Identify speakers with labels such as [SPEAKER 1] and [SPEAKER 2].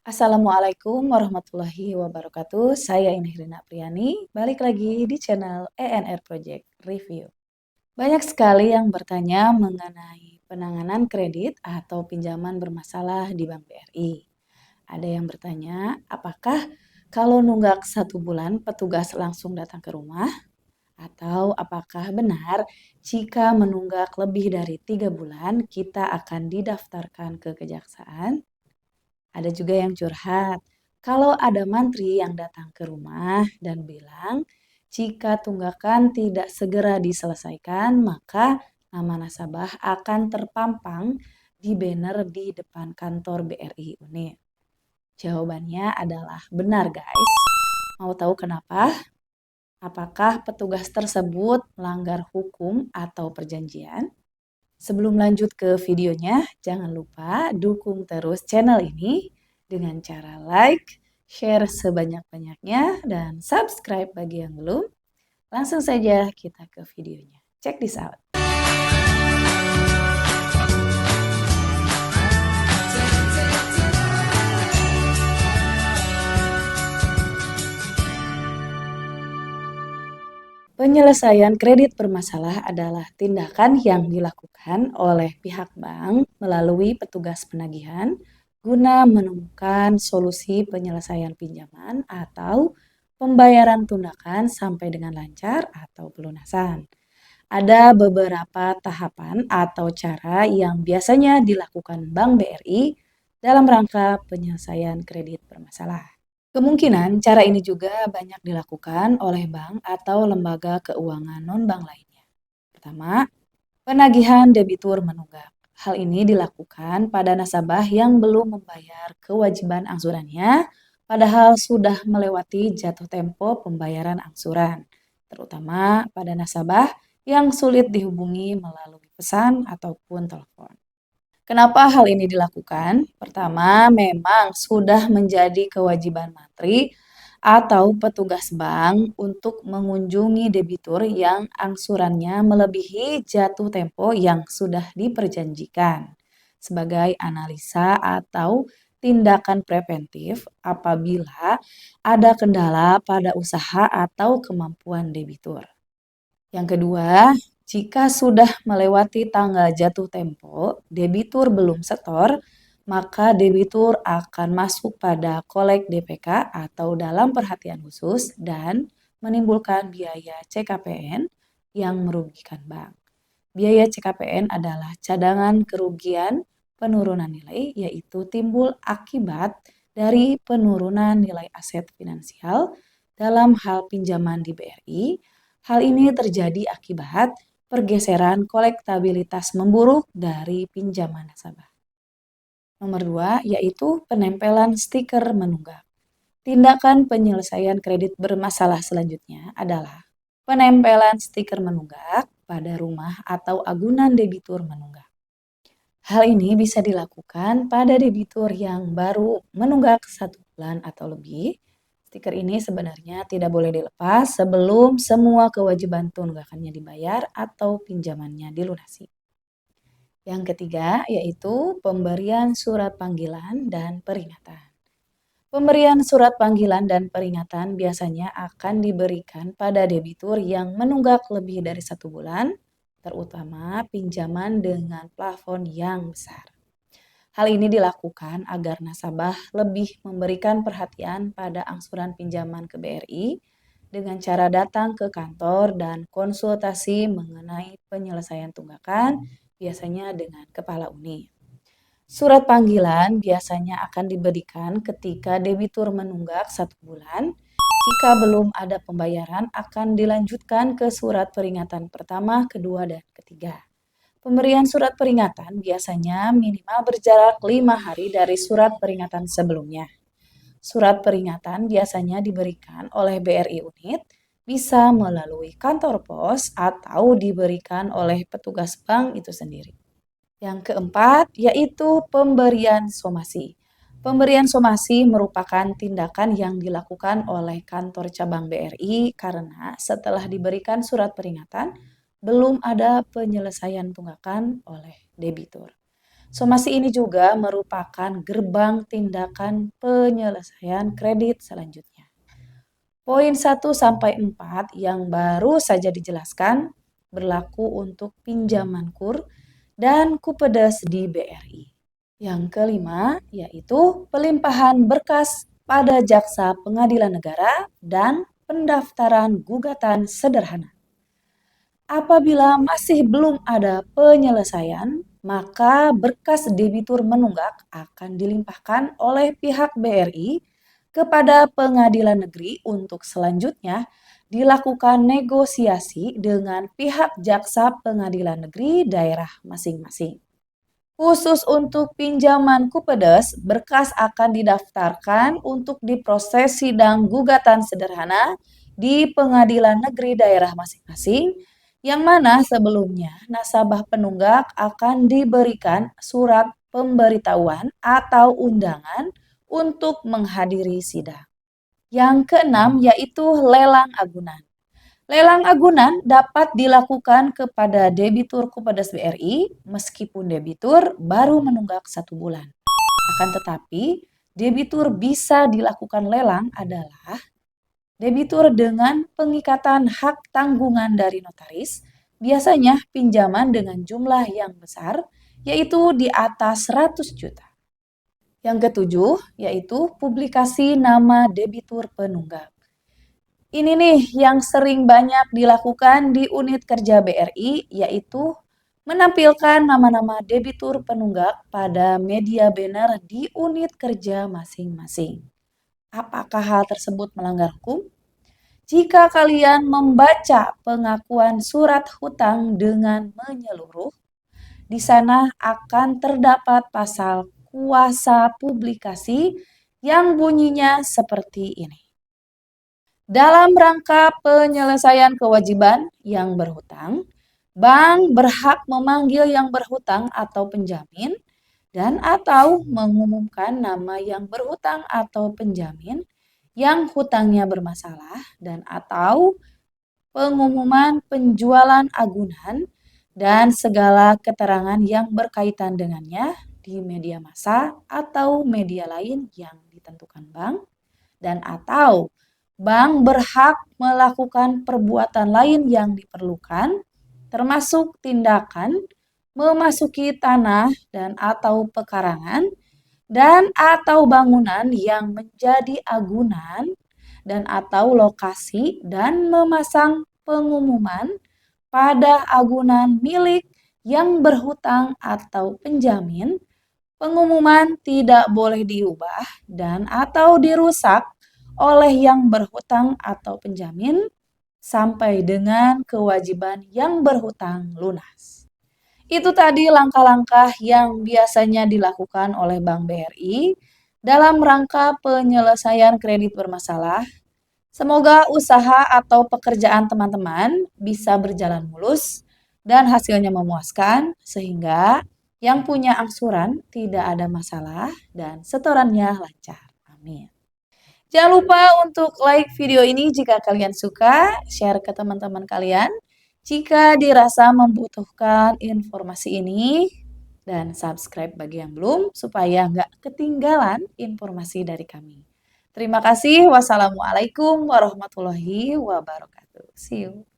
[SPEAKER 1] Assalamualaikum warahmatullahi wabarakatuh. Saya Inherina Priani, balik lagi di channel ENR Project Review. Banyak sekali yang bertanya mengenai penanganan kredit atau pinjaman bermasalah di Bank BRI. Ada yang bertanya, apakah kalau nunggak 1 bulan petugas langsung datang ke rumah? Atau apakah benar jika menunggak lebih dari 3 bulan kita akan didaftarkan ke kejaksaan? Ada juga yang curhat, kalau ada mantri yang datang ke rumah dan bilang, jika tunggakan tidak segera diselesaikan, maka nama nasabah akan terpampang di banner di depan kantor BRI Unit. Jawabannya adalah benar guys. Mau tahu kenapa? Apakah petugas tersebut melanggar hukum atau perjanjian? Sebelum lanjut ke videonya, jangan lupa dukung terus channel ini dengan cara like, share sebanyak-banyaknya, dan subscribe bagi yang belum. Langsung saja kita ke videonya. Check this out. Penyelesaian kredit bermasalah adalah tindakan yang dilakukan oleh pihak bank melalui petugas penagihan guna menemukan solusi penyelesaian pinjaman atau pembayaran tunggakan sampai dengan lancar atau pelunasan. Ada beberapa tahapan atau cara yang biasanya dilakukan Bank BRI dalam rangka penyelesaian kredit bermasalah. Kemungkinan cara ini juga banyak dilakukan oleh bank atau lembaga keuangan non-bank lainnya. Pertama, penagihan debitur menunggak. Hal ini dilakukan pada nasabah yang belum membayar kewajiban angsurannya, padahal sudah melewati jatuh tempo pembayaran angsuran, terutama pada nasabah yang sulit dihubungi melalui pesan ataupun telepon. Kenapa hal ini dilakukan? Pertama, memang sudah menjadi kewajiban mantri atau petugas bank untuk mengunjungi debitur yang angsurannya melebihi jatuh tempo yang sudah diperjanjikan sebagai analisa atau tindakan preventif apabila ada kendala pada usaha atau kemampuan debitur. Yang kedua, jika sudah melewati tanggal jatuh tempo, debitur belum setor, maka debitur akan masuk pada kolek DPK atau dalam perhatian khusus dan menimbulkan biaya CKPN yang merugikan bank. Biaya CKPN adalah cadangan kerugian penurunan nilai, yaitu timbul akibat dari penurunan nilai aset finansial dalam hal pinjaman di BRI. Hal ini terjadi akibat pergeseran kolektabilitas memburuk dari pinjaman nasabah. Nomor 2, yaitu penempelan stiker menunggak. Tindakan penyelesaian kredit bermasalah selanjutnya adalah penempelan stiker menunggak pada rumah atau agunan debitur menunggak. Hal ini bisa dilakukan pada debitur yang baru menunggak 1 bulan atau lebih. Stiker ini sebenarnya tidak boleh dilepas sebelum semua kewajiban tunggakannya dibayar atau pinjamannya dilunasi. Yang ketiga yaitu pemberian surat panggilan dan peringatan. Pemberian surat panggilan dan peringatan biasanya akan diberikan pada debitur yang menunggak lebih dari 1 bulan, terutama pinjaman dengan plafon yang besar. Hal ini dilakukan agar nasabah lebih memberikan perhatian pada angsuran pinjaman ke BRI dengan cara datang ke kantor dan konsultasi mengenai penyelesaian tunggakan, biasanya dengan kepala unit. Surat panggilan biasanya akan diberikan ketika debitur menunggak 1 bulan. Jika belum ada pembayaran, akan dilanjutkan ke surat peringatan pertama, kedua, dan ketiga. Pemberian surat peringatan biasanya minimal berjarak 5 hari dari surat peringatan sebelumnya. Surat peringatan biasanya diberikan oleh BRI Unit, bisa melalui kantor pos atau diberikan oleh petugas bank itu sendiri. Yang keempat, yaitu pemberian somasi. Pemberian somasi merupakan tindakan yang dilakukan oleh kantor cabang BRI karena setelah diberikan surat peringatan, belum ada penyelesaian tunggakan oleh debitur. Somasi ini juga merupakan gerbang tindakan penyelesaian kredit selanjutnya. Poin 1 sampai 4 yang baru saja dijelaskan berlaku untuk pinjaman KUR dan Kupedes di BRI. Yang kelima yaitu pelimpahan berkas pada Jaksa Pengadilan Negara dan pendaftaran gugatan sederhana. Apabila masih belum ada penyelesaian, maka berkas debitur menunggak akan dilimpahkan oleh pihak BRI kepada Pengadilan Negeri untuk selanjutnya dilakukan negosiasi dengan pihak Jaksa Pengadilan Negeri daerah masing-masing. Khusus untuk pinjaman Kupedes, berkas akan didaftarkan untuk diproses sidang gugatan sederhana di Pengadilan Negeri daerah masing-masing, yang mana sebelumnya nasabah penunggak akan diberikan surat pemberitahuan atau undangan untuk menghadiri sidang. Yang keenam yaitu lelang agunan. Lelang agunan dapat dilakukan kepada debitur Kupedes BRI meskipun debitur baru menunggak 1 bulan. Akan tetapi, debitur bisa dilakukan lelang adalah debitur dengan pengikatan hak tanggungan dari notaris, biasanya pinjaman dengan jumlah yang besar, yaitu di atas 100 juta. Yang ketujuh, yaitu publikasi nama debitur penunggak. Ini nih yang sering banyak dilakukan di unit kerja BRI, yaitu menampilkan nama-nama debitur penunggak pada media banner di unit kerja masing-masing. Apakah hal tersebut melanggar hukum? Jika kalian membaca pengakuan surat hutang dengan menyeluruh, di sana akan terdapat pasal kuasa publikasi yang bunyinya seperti ini. Dalam rangka penyelesaian kewajiban yang berhutang, bank berhak memanggil yang berhutang atau penjamin dan atau mengumumkan nama yang berhutang atau penjamin yang hutangnya bermasalah dan atau pengumuman penjualan agunan dan segala keterangan yang berkaitan dengannya di media massa atau media lain yang ditentukan bank dan atau bank berhak melakukan perbuatan lain yang diperlukan, termasuk tindakan memasuki tanah dan atau pekarangan dan atau bangunan yang menjadi agunan dan atau lokasi dan memasang pengumuman pada agunan milik yang berhutang atau penjamin. Pengumuman tidak boleh diubah dan atau dirusak oleh yang berhutang atau penjamin sampai dengan kewajiban yang berhutang lunas. Itu tadi langkah-langkah yang biasanya dilakukan oleh Bank BRI dalam rangka penyelesaian kredit bermasalah. Semoga usaha atau pekerjaan teman-teman bisa berjalan mulus dan hasilnya memuaskan sehingga yang punya angsuran tidak ada masalah dan setorannya lancar. Amin. Jangan lupa untuk like video ini jika kalian suka, share ke teman-teman kalian jika dirasa membutuhkan informasi ini, dan subscribe bagi yang belum supaya nggak ketinggalan informasi dari kami. Terima kasih. Wassalamualaikum warahmatullahi wabarakatuh. See you.